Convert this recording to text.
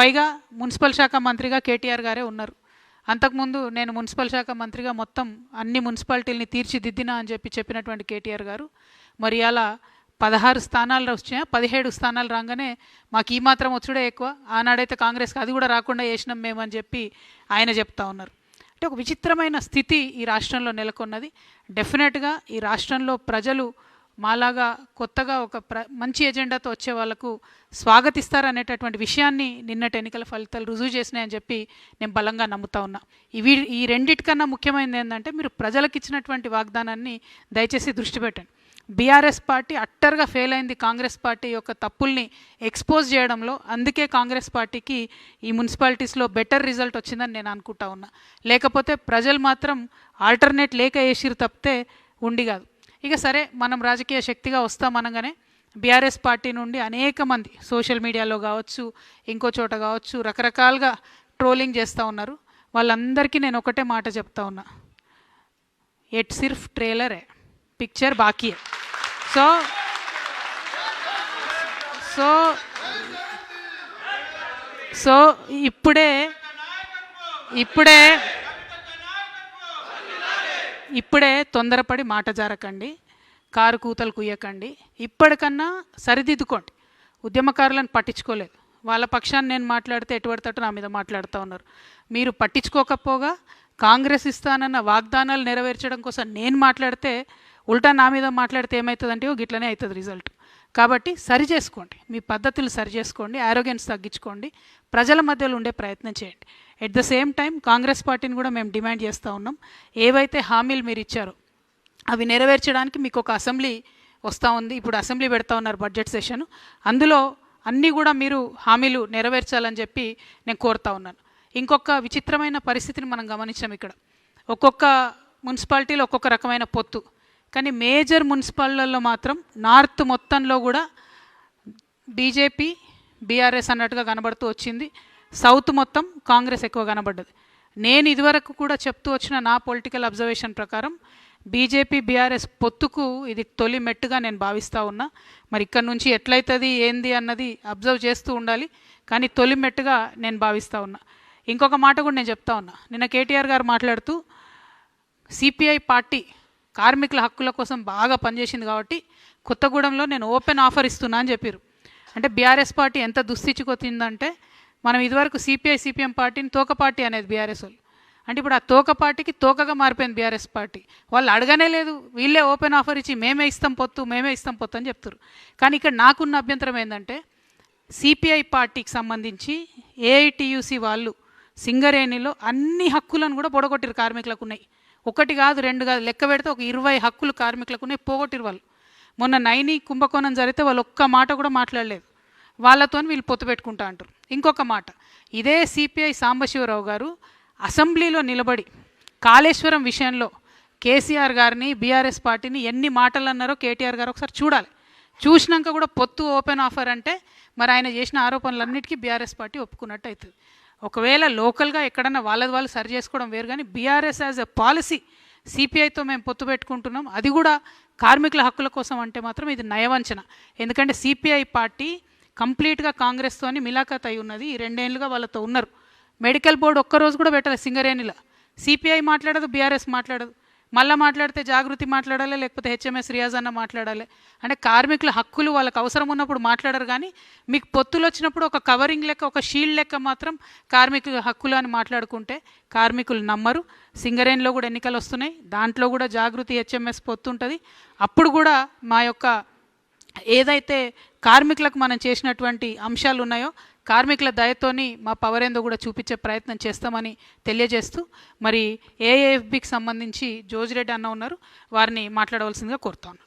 పైగా మున్సిపల్ శాఖ మంత్రిగా కేటీఆర్ గారే ఉన్నారు. అంతకుముందు నేను మున్సిపల్ శాఖ మంత్రిగా మొత్తం అన్ని మున్సిపాలిటీలని తీర్చిదిద్దినా అని చెప్పినటువంటి కేటీఆర్ గారు మరి అలా 16 స్థానాలు వచ్చాయా 17 స్థానాలు రాగానే మాకు ఈ మాత్రం వచ్చుడే ఎక్కువ, ఆనాడైతే కాంగ్రెస్కి అది కూడా రాకుండా చేసినాం మేమని చెప్పి ఆయన చెప్తా ఉన్నారు. అంటే ఒక విచిత్రమైన స్థితి ఈ రాష్ట్రంలో నెలకొన్నది. డెఫినెట్గా ఈ రాష్ట్రంలో ప్రజలు మాలాగా కొత్తగా ఒక మంచి ఎజెండాతో వచ్చే వాళ్ళకు స్వాగతిస్తారనేటటువంటి విషయాన్ని నిన్నటి ఎన్నికల ఫలితాలు రుజువు చేసినాయని చెప్పి నేను బలంగా నమ్ముతా ఉన్నా. ఈ రెండిటికన్నా ముఖ్యమైనది ఏంటంటే మీరు ప్రజలకు ఇచ్చినటువంటి వాగ్దానాన్ని దయచేసి దృష్టి పెట్టండి. బీఆర్ఎస్ పార్టీ అట్టర్గా ఫెయిల్ అయింది కాంగ్రెస్ పార్టీ యొక్క తప్పుల్ని ఎక్స్పోజ్ చేయడంలో. అందుకే కాంగ్రెస్ పార్టీకి ఈ మున్సిపాలిటీస్లో బెటర్ రిజల్ట్ వచ్చిందని నేను అనుకుంటా ఉన్నా. లేకపోతే ప్రజలు మాత్రం ఆల్టర్నేట్ లేక వేసిరు తప్పితే ఉండి కాదు. ఇక సరే, మనం రాజకీయ శక్తిగా వస్తామనగానే బీఆర్ఎస్ పార్టీ నుండి అనేక మంది సోషల్ మీడియాలో కావచ్చు, ఇంకో చోట కావచ్చు, రకరకాలుగా ట్రోలింగ్ చేస్తూ ఉన్నారు. వాళ్ళందరికీ నేను ఒకటే మాట చెప్తా ఉన్నా, ఎట్ సిర్ఫ్ ట్రైలర్ है, पिक्चर बाकी है. సో సో సో ఇప్పుడే తొందరపడి మాట జారకండి, కారు కూతలు కుయ్యకండి. ఇప్పటికన్నా సరిదిద్దుకోండి. ఉద్యమకారులను పట్టించుకోలేదు. వాళ్ళ పక్షాన్ని నేను మాట్లాడితే ఎటువంటి తట్టు నా మీద మాట్లాడుతూ ఉన్నారు. మీరు పట్టించుకోకపోగా కాంగ్రెస్ ఇస్తానన్న వాగ్దానాలు నెరవేర్చడం కోసం నేను మాట్లాడితే ఉల్టా నా మీద మాట్లాడితే ఏమవుతుందంటే గిట్లనే అవుతుంది రిజల్ట్. కాబట్టి సరి చేసుకోండి, మీ పద్ధతులు సరి చేసుకోండి, ఆరోగ్యన్స్ తగ్గించుకోండి, ప్రజల మధ్యలో ఉండే ప్రయత్నం చేయండి. At the same time Congress పార్టీని కూడా మేము డిమాండ్ చేస్తూ ఉన్నాం, ఏవైతే హామీలు మీరు ఇచ్చారో అవి నెరవేర్చడానికి మీకు ఒక అసెంబ్లీ వస్తూ ఉంది. ఇప్పుడు అసెంబ్లీ పెడతా ఉన్నారు బడ్జెట్ సెషన్, అందులో అన్నీ కూడా మీరు హామీలు నెరవేర్చాలని చెప్పి నేను కోరుతా ఉన్నాను. ఇంకొక విచిత్రమైన పరిస్థితిని మనం గమనించాం. ఇక్కడ ఒక్కొక్క మున్సిపాలిటీలో ఒక్కొక్క రకమైన పొత్తు, కానీ మేజర్ మున్సిపాలిటీల్లో మాత్రం నార్త్ మొత్తంలో కూడా బీజేపీ బీఆర్ఎస్ అన్నట్టుగా కనబడుతూ వచ్చింది. సౌత్ మొత్తం కాంగ్రెస్ ఎక్కువ కనబడ్డది. నేను ఇదివరకు కూడా చెప్తూ వచ్చిన నా పొలిటికల్ అబ్జర్వేషన్ ప్రకారం బీజేపీ బీఆర్ఎస్ పొత్తుకు ఇది తొలి మెట్టుగా నేను భావిస్తూ ఉన్నా. మరి ఇక్కడ నుంచి ఎట్లయితుంది ఏంది అన్నది అబ్జర్వ్ చేస్తూ ఉండాలి, కానీ తొలి మెట్టుగా నేను భావిస్తూ ఉన్నా. ఇంకొక మాట కూడా నేను చెప్తా ఉన్నా, నిన్న కేటీఆర్ గారు మాట్లాడుతూ సిపిఐ పార్టీ కార్మికుల హక్కుల కోసం బాగా పనిచేసింది కాబట్టి కొత్తగూడెంలో నేను ఓపెన్ ఆఫర్ ఇస్తున్నా అని చెప్పారు. అంటే బీఆర్ఎస్ పార్టీ ఎంత దుస్థితికొచ్చిందంటే, మనం ఇదివరకు సిపిఎం పార్టీని తోక పార్టీ అనేది బీఆర్ఎస్ వాళ్ళు, అంటే ఇప్పుడు ఆ తోక పార్టీకి తోకగా మారిపోయింది బీఆర్ఎస్ పార్టీ. వాళ్ళు అడగనే లేదు, వీళ్ళే ఓపెన్ ఆఫర్ ఇచ్చి మేమే ఇస్తాం పొత్తు అని చెప్తారు. కానీ ఇక్కడ నాకున్న అభ్యంతరం ఏంటంటే, సిపిఐ పార్టీకి సంబంధించి ఏఐటియుసి వాళ్ళు సింగరేణిలో అన్ని హక్కులను కూడా పొడగొట్టిరు. కార్మికులకు ఉన్నాయి, ఒకటి కాదు రెండు కాదు, లెక్క పెడితే ఒక 20 హక్కులు కార్మికులకు ఉన్నాయి, పోగొట్టిరు వాళ్ళు. మొన్న నైని కుంభకోణం జరిగితే వాళ్ళు ఒక్క మాట కూడా మాట్లాడలేదు. వాళ్ళతో వీళ్ళు పొత్తు పెట్టుకుంటా అంటారు. ఇంకొక మాట, ఇదే సిపిఐ సాంబశివరావు గారు అసెంబ్లీలో నిలబడి కాళేశ్వరం విషయంలో కేసీఆర్ గారిని బీఆర్ఎస్ పార్టీని ఎన్ని మాటలు అన్నారో కేటీఆర్ గారు ఒకసారి చూడాలి. చూసినాక కూడా పొత్తు ఓపెన్ ఆఫర్ అంటే మరి ఆయన చేసిన ఆరోపణలన్నిటికీ బీఆర్ఎస్ పార్టీ ఒప్పుకున్నట్టు అవుతుంది. ఒకవేళ లోకల్గా ఎక్కడన్నా వాళ్ళు సరి చేసుకోవడం వేరు, కానీ బీఆర్ఎస్ యాజ్ ఎ పాలసీ సిపిఐతో మేము పొత్తు పెట్టుకుంటున్నాం, అది కూడా కార్మికుల హక్కుల కోసం అంటే మాత్రం ఇది నయవంచన. ఎందుకంటే సిపిఐ పార్టీ కంప్లీట్గా కాంగ్రెస్తోని మిలాఖత్ అయి ఉన్నది. ఈ 2 ఏళ్ళుగా వాళ్ళతో ఉన్నారు. మెడికల్ బోర్డు ఒక్కరోజు కూడా పెట్టలేదు సింగరేణిలో. సిపిఐ మాట్లాడదు, బీఆర్ఎస్ మాట్లాడదు. మళ్ళీ మాట్లాడితే జాగృతి మాట్లాడాలి, లేకపోతే హెచ్ఎంఎస్ రియాజ్ అన్న మాట్లాడాలి. అంటే కార్మికుల హక్కులు వాళ్ళకి అవసరం ఉన్నప్పుడు మాట్లాడరు, కానీ మీకు పొత్తులు వచ్చినప్పుడు ఒక కవరింగ్ లెక్క, ఒక షీల్డ్ లెక్క మాత్రం కార్మికుల హక్కులు అని మాట్లాడుకుంటే కార్మికులు నమ్మరు. సింగరేణిలో కూడా ఎన్నికలు వస్తున్నాయి, దాంట్లో కూడా జాగృతి హెచ్ఎంఎస్ పొత్తు ఉంటుంది. అప్పుడు కూడా మా యొక్క ఏదైతే కార్మికులకు మనం చేసినటువంటి అంశాలు ఉన్నాయో కార్మికుల దయతోని మా పవర్ ఏందో కూడా చూపించే ప్రయత్నం చేస్తామని తెలియజేస్తూ, మరి ఏఏఎఫ్బికి సంబంధించి జోజిరెడ్డి అన్న ఉన్నారు, వారిని మాట్లాడవలసిందిగా కోరుతాను.